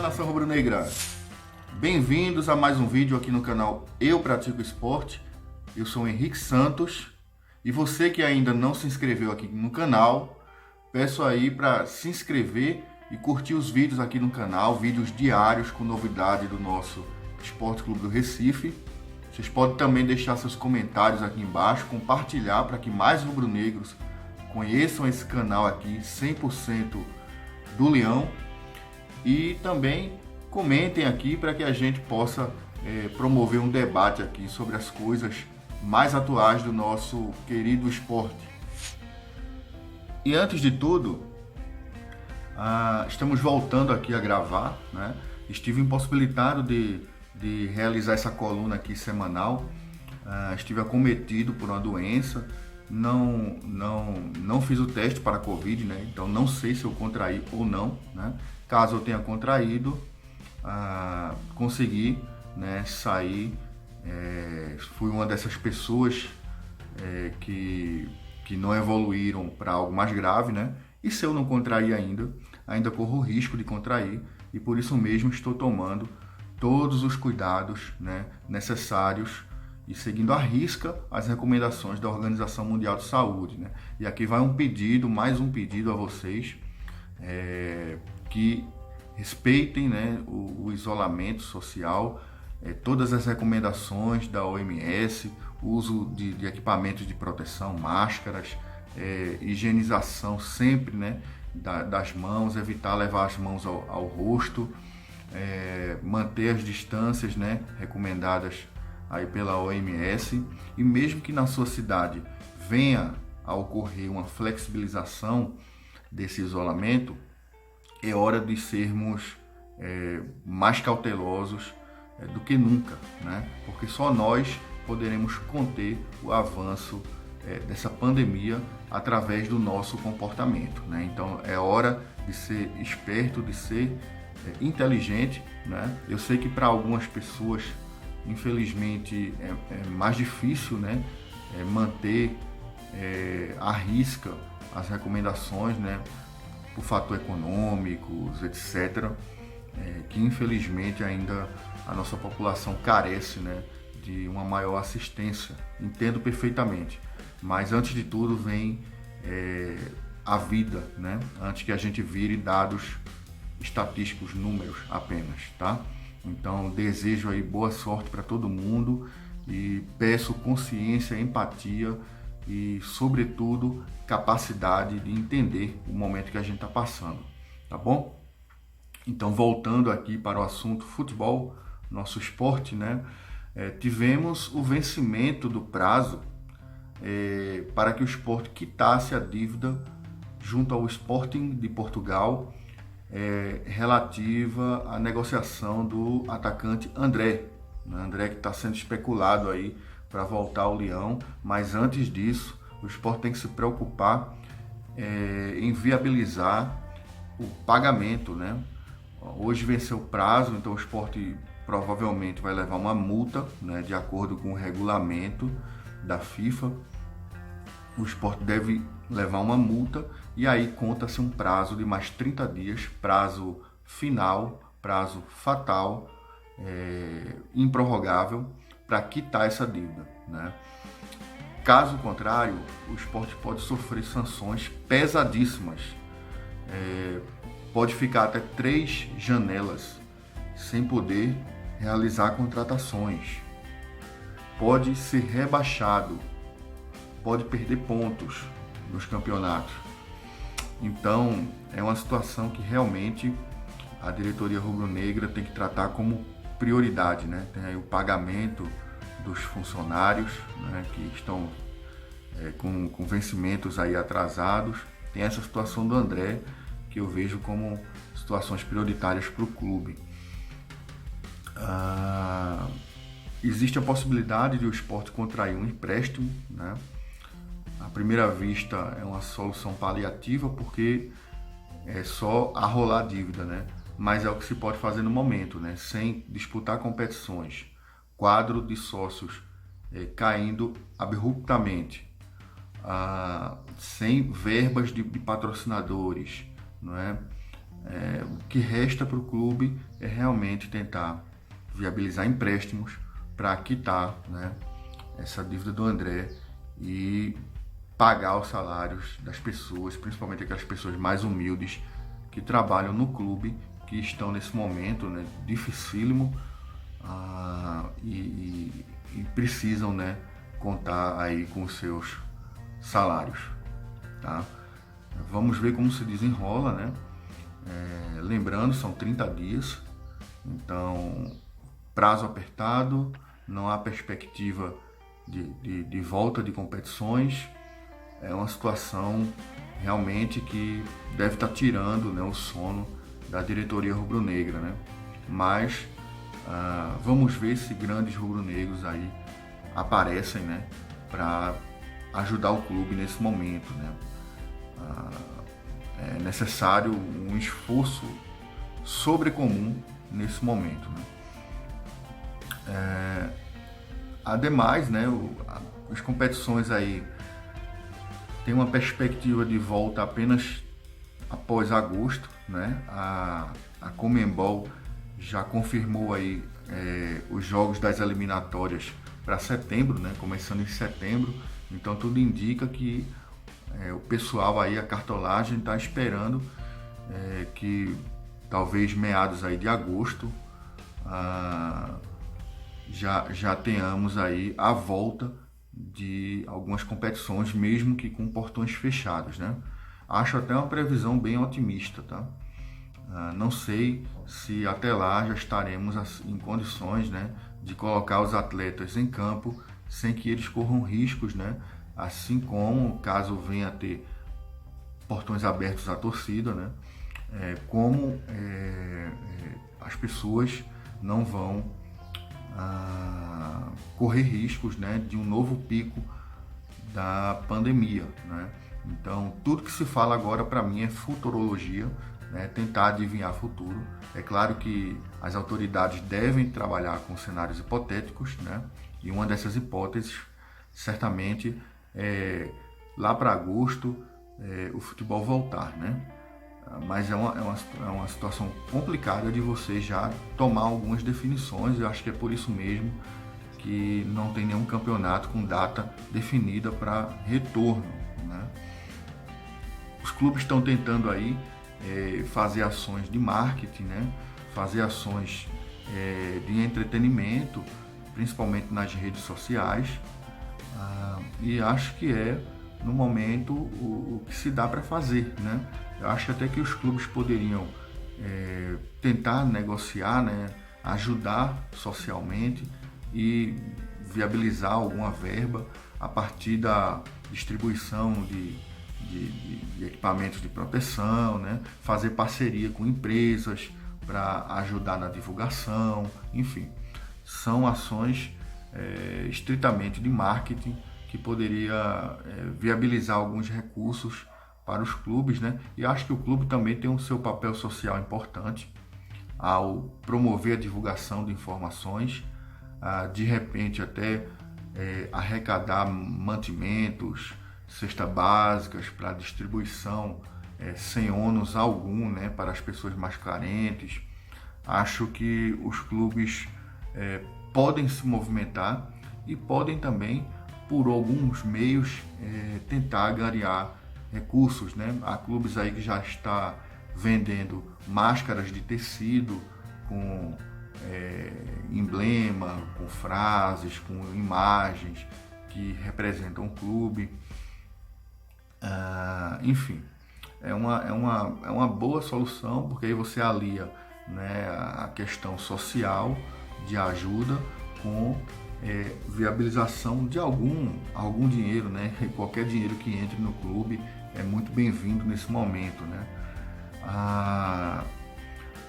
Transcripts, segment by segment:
nação rubro-negra! Bem-vindos a mais um vídeo aqui no canal Eu Pratico Esporte. Eu sou o Henrique Santos e você que ainda não se inscreveu aqui no canal, peço aí para se inscrever e curtir os vídeos aqui no canal, vídeos diários com novidade do nosso Esporte Clube do Recife. Vocês podem também deixar seus comentários aqui embaixo, compartilhar para que mais rubro-negros conheçam esse canal aqui 100% do Leão. E também comentem aqui para que a gente possa promover um debate aqui sobre as coisas mais atuais do nosso querido esporte. E antes de tudo, estamos voltando aqui a gravar, né? Estive impossibilitado de realizar essa coluna aqui semanal. Estive acometido por uma doença, não fiz o teste para a Covid, né? Então não sei se eu contraí ou não, né? Caso eu tenha contraído, consegui, né, sair. Fui uma dessas pessoas que não evoluíram para algo mais grave, né? E se eu não contrair ainda corro o risco de contrair, e por isso mesmo estou tomando todos os cuidados, né, necessários e seguindo à risca as recomendações da Organização Mundial de Saúde, né? E aqui vai mais um pedido a vocês, que respeitem, né, o isolamento social, todas as recomendações da OMS, uso de equipamentos de proteção, máscaras, higienização sempre, né, das mãos, evitar levar as mãos ao rosto, manter as distâncias, né, recomendadas aí pela OMS. E mesmo que na sua cidade venha a ocorrer uma flexibilização desse isolamento, é hora de sermos mais cautelosos do que nunca, né? Porque só nós poderemos conter o avanço dessa pandemia através do nosso comportamento, né? Então é hora de ser esperto, de ser inteligente, né? Eu sei que para algumas pessoas, infelizmente, é mais difícil, né, manter à risca as recomendações, né, por fator econômicos, etc., que infelizmente ainda a nossa população carece, né, de uma maior assistência. Entendo perfeitamente, mas antes de tudo vem a vida, né, antes que a gente vire dados estatísticos, números apenas, tá? Então desejo aí boa sorte para todo mundo e peço consciência, empatia e, sobretudo, capacidade de entender o momento que a gente está passando, tá bom? Então, voltando aqui para o assunto futebol, nosso esporte, né? Tivemos o vencimento do prazo para que o Sport quitasse a dívida junto ao Sporting de Portugal, relativa à negociação do atacante André, né? André, que está sendo especulado aí para voltar ao Leão, mas antes disso o Sport tem que se preocupar em viabilizar o pagamento, né? Hoje venceu o prazo, então o Sport provavelmente vai levar uma multa, né, de acordo com o regulamento da FIFA. O Sport deve levar uma multa e aí conta-se um prazo de mais 30 dias, prazo final, prazo fatal, improrrogável, para quitar essa dívida, né? Caso contrário, o Sport pode sofrer sanções pesadíssimas, pode ficar até 3 janelas sem poder realizar contratações, pode ser rebaixado, pode perder pontos nos campeonatos. Então é uma situação que realmente a diretoria rubro-negra tem que tratar como prioridade, né? Tem aí o pagamento dos funcionários, né, que estão com vencimentos aí atrasados. Tem essa situação do André, que eu vejo como situações prioritárias para o clube. Existe a possibilidade de o Sport contrair um empréstimo, né? À primeira vista é uma solução paliativa, porque é só arrolar a dívida, né? Mas é o que se pode fazer no momento, né? Sem disputar competições, quadro de sócios caindo abruptamente, sem verbas de patrocinadores, não é? O que resta para o clube é realmente tentar viabilizar empréstimos para quitar, né, essa dívida do André e pagar os salários das pessoas, principalmente aquelas pessoas mais humildes que trabalham no clube, que estão nesse momento, né, dificílimo, e precisam, né, contar aí com os seus salários, tá? Vamos ver como se desenrola, né? Lembrando, são 30 dias, então prazo apertado, não há perspectiva de volta de competições. É uma situação realmente que deve estar tirando, né, o sono da diretoria rubro-negra, né? Mas vamos ver se grandes rubro-negros aí aparecem, né, para ajudar o clube nesse momento, né? É necessário um esforço sobrecomum nesse momento, né? Ademais, né, as competições aí têm uma perspectiva de volta apenas após agosto, né? A Conmebol já confirmou aí os jogos das eliminatórias para setembro, né? Começando em setembro, então tudo indica que o pessoal aí, a cartolagem está esperando que talvez meados aí de agosto já tenhamos aí a volta de algumas competições, mesmo que com portões fechados, né? Acho até uma previsão bem otimista, tá? Não sei se até lá já estaremos em condições, né, de colocar os atletas em campo sem que eles corram riscos, né? Assim como, caso venha a ter portões abertos à torcida, né? Como as pessoas não vão correr riscos, né, de um novo pico da pandemia, né? Então, tudo que se fala agora para mim é futurologia, né? Tentar adivinhar futuro. É claro que as autoridades devem trabalhar com cenários hipotéticos, né? E uma dessas hipóteses, certamente, lá para agosto, o futebol voltar, né? Mas é uma situação complicada de você já tomar algumas definições. Eu acho que é por isso mesmo que não tem nenhum campeonato com data definida para retorno, né? Os clubes estão tentando aí fazer ações de marketing, né? Fazer ações de entretenimento, principalmente nas redes sociais, e acho que no momento o que se dá para fazer, né? Eu acho até que os clubes poderiam tentar negociar, né? Ajudar socialmente e viabilizar alguma verba a partir da distribuição de equipamentos de proteção, né? Fazer parceria com empresas para ajudar na divulgação, enfim, são ações estritamente de marketing que poderia viabilizar alguns recursos para os clubes, né? E acho que o clube também tem o seu papel social importante ao promover a divulgação de informações, de repente até arrecadar mantimentos, cestas básicas para distribuição sem ônus algum, né, para as pessoas mais carentes. Acho que os clubes podem se movimentar e podem também, por alguns meios, tentar angariar recursos, né? Há clubes aí que já está vendendo máscaras de tecido com emblema, com frases, com imagens que representam o clube. Enfim, é uma boa solução, porque aí você alia, né, a questão social de ajuda com viabilização de algum dinheiro, né? Qualquer dinheiro que entre no clube é muito bem-vindo nesse momento, né?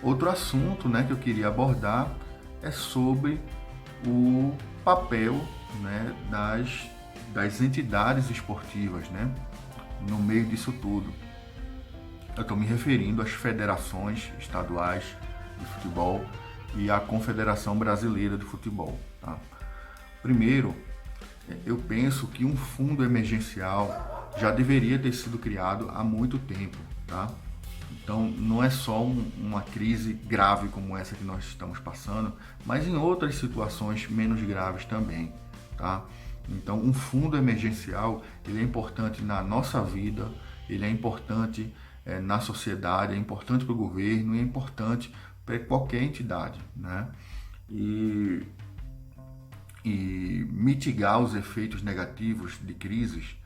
Outro assunto, né, que eu queria abordar é sobre o papel, né, das entidades esportivas, né, no meio disso tudo. Eu estou me referindo às federações estaduais de futebol e à Confederação Brasileira de Futebol, tá? Primeiro, eu penso que um fundo emergencial já deveria ter sido criado há muito tempo, tá? Então, não é só uma crise grave como essa que nós estamos passando, mas em outras situações menos graves também, tá? Então, um fundo emergencial, ele é importante na nossa vida, ele é importante na sociedade, é importante para o governo e é importante para qualquer entidade, né? E mitigar os efeitos negativos de crises,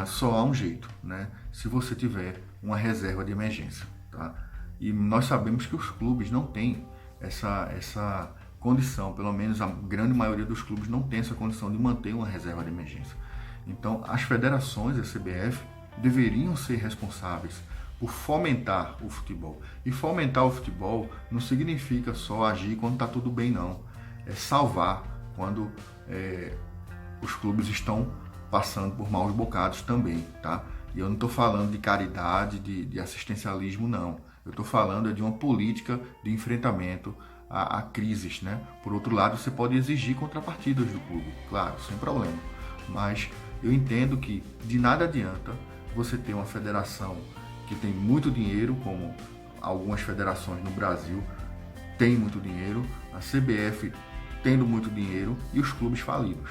só há um jeito, né? Se você tiver uma reserva de emergência, tá? E nós sabemos que os clubes não têm essa condição, pelo menos a grande maioria dos clubes não tem essa condição de manter uma reserva de emergência. Então, as federações e a CBF deveriam ser responsáveis por fomentar o futebol. E fomentar o futebol não significa só agir quando está tudo bem, não. É salvar quando os clubes estão passando por maus bocados também, tá? E eu não estou falando de caridade, de assistencialismo, não. Eu estou falando de uma política de enfrentamento a crises, né? Por outro lado, você pode exigir contrapartidas do clube, claro, sem problema. Mas eu entendo que de nada adianta você ter uma federação que tem muito dinheiro, como algumas federações no Brasil têm muito dinheiro, a CBF tendo muito dinheiro e os clubes falidos.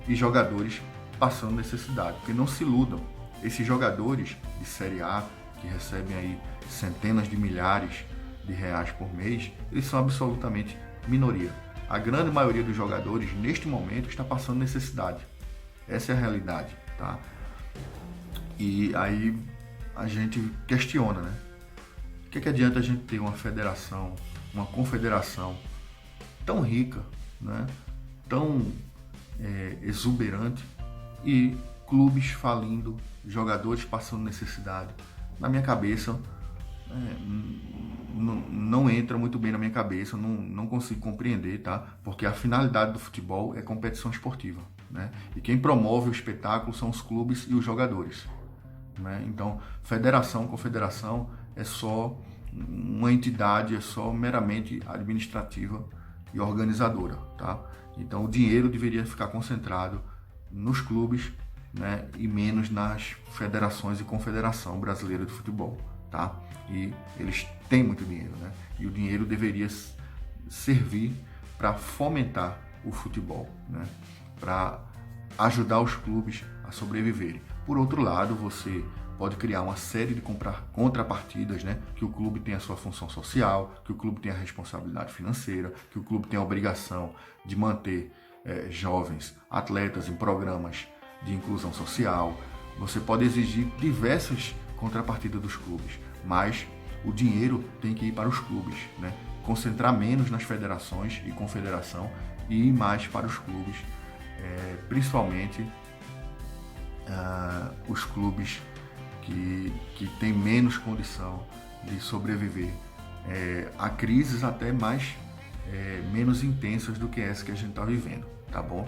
E jogadores passando necessidade, porque não se iludam. Esses jogadores de Série A, que recebem aí centenas de milhares de reais por mês, eles são absolutamente minoria. A grande maioria dos jogadores, neste momento, está passando necessidade. Essa é a realidade, tá? E aí a gente questiona, né? O que adianta a gente ter uma federação, uma confederação tão rica, né? Tão exuberante, e clubes falindo, jogadores passando necessidade? Na minha cabeça, não entra muito bem na minha cabeça, não consigo compreender, tá? Porque a finalidade do futebol é competição esportiva, né? E quem promove o espetáculo são os clubes e os jogadores, né? Então, federação, confederação é só uma entidade, é só meramente administrativa e organizadora, tá? Então, o dinheiro deveria ficar concentrado nos clubes, né, e menos nas federações e confederação brasileira de futebol, tá? E eles têm muito dinheiro, né? E o dinheiro deveria servir para fomentar o futebol, né? Para ajudar os clubes a sobreviverem. Por outro lado, você pode criar uma série de contrapartidas, né? Que o clube tem a sua função social, que o clube tem a responsabilidade financeira, que o clube tem a obrigação de manter jovens atletas em programas de inclusão social. Você pode exigir diversas contrapartidas dos clubes, mas o dinheiro tem que ir para os clubes, né? Concentrar menos nas federações e confederação e ir mais para os clubes, principalmente os clubes que têm menos condição de sobreviver a crises até menos intensas do que essa que a gente está vivendo, tá bom?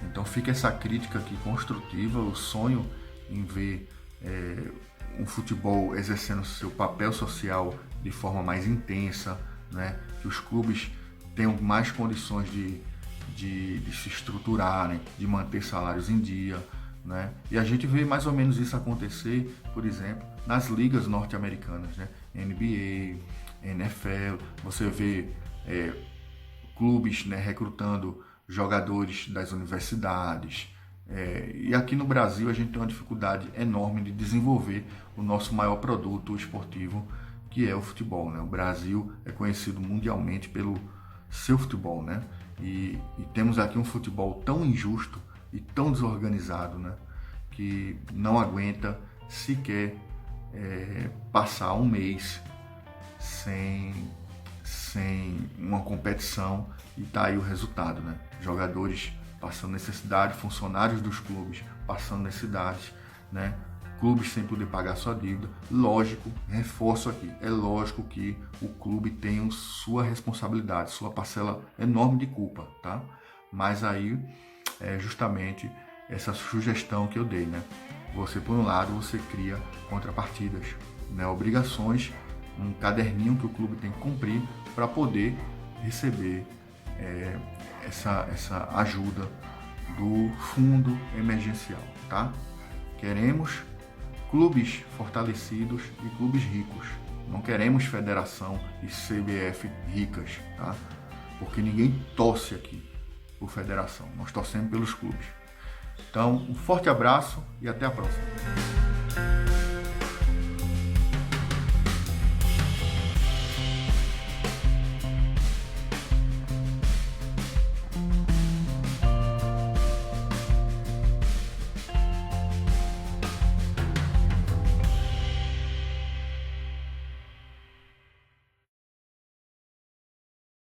Então fica essa crítica aqui construtiva, o sonho em ver um futebol exercendo seu papel social de forma mais intensa, né? Que os clubes tenham mais condições de se estruturarem, de manter salários em dia, né? E a gente vê mais ou menos isso acontecer, por exemplo, nas ligas norte-americanas, né? NBA, NFL, você vê clubes, né, recrutando jogadores das universidades. E aqui no Brasil a gente tem uma dificuldade enorme de desenvolver o nosso maior produto esportivo, que é o futebol, né? O Brasil é conhecido mundialmente pelo seu futebol, né? E temos aqui um futebol tão injusto e tão desorganizado, né? Que não aguenta sequer passar um mês sem uma competição, e tá aí o resultado, né? Jogadores passando necessidade, funcionários dos clubes passando necessidade, né? Clubes sem poder pagar sua dívida. Lógico, reforço aqui, é lógico que o clube tem sua responsabilidade, sua parcela enorme de culpa, tá? Mas aí é justamente essa sugestão que eu dei, né? Você, por um lado, você cria contrapartidas, né? Obrigações, um caderninho que o clube tem que cumprir para poder receber essa ajuda do fundo emergencial, tá? Queremos clubes fortalecidos e clubes ricos. Não queremos federação e CBF ricas, tá? Porque ninguém torce aqui por federação, nós torcemos pelos clubes. Então, um forte abraço e até a próxima.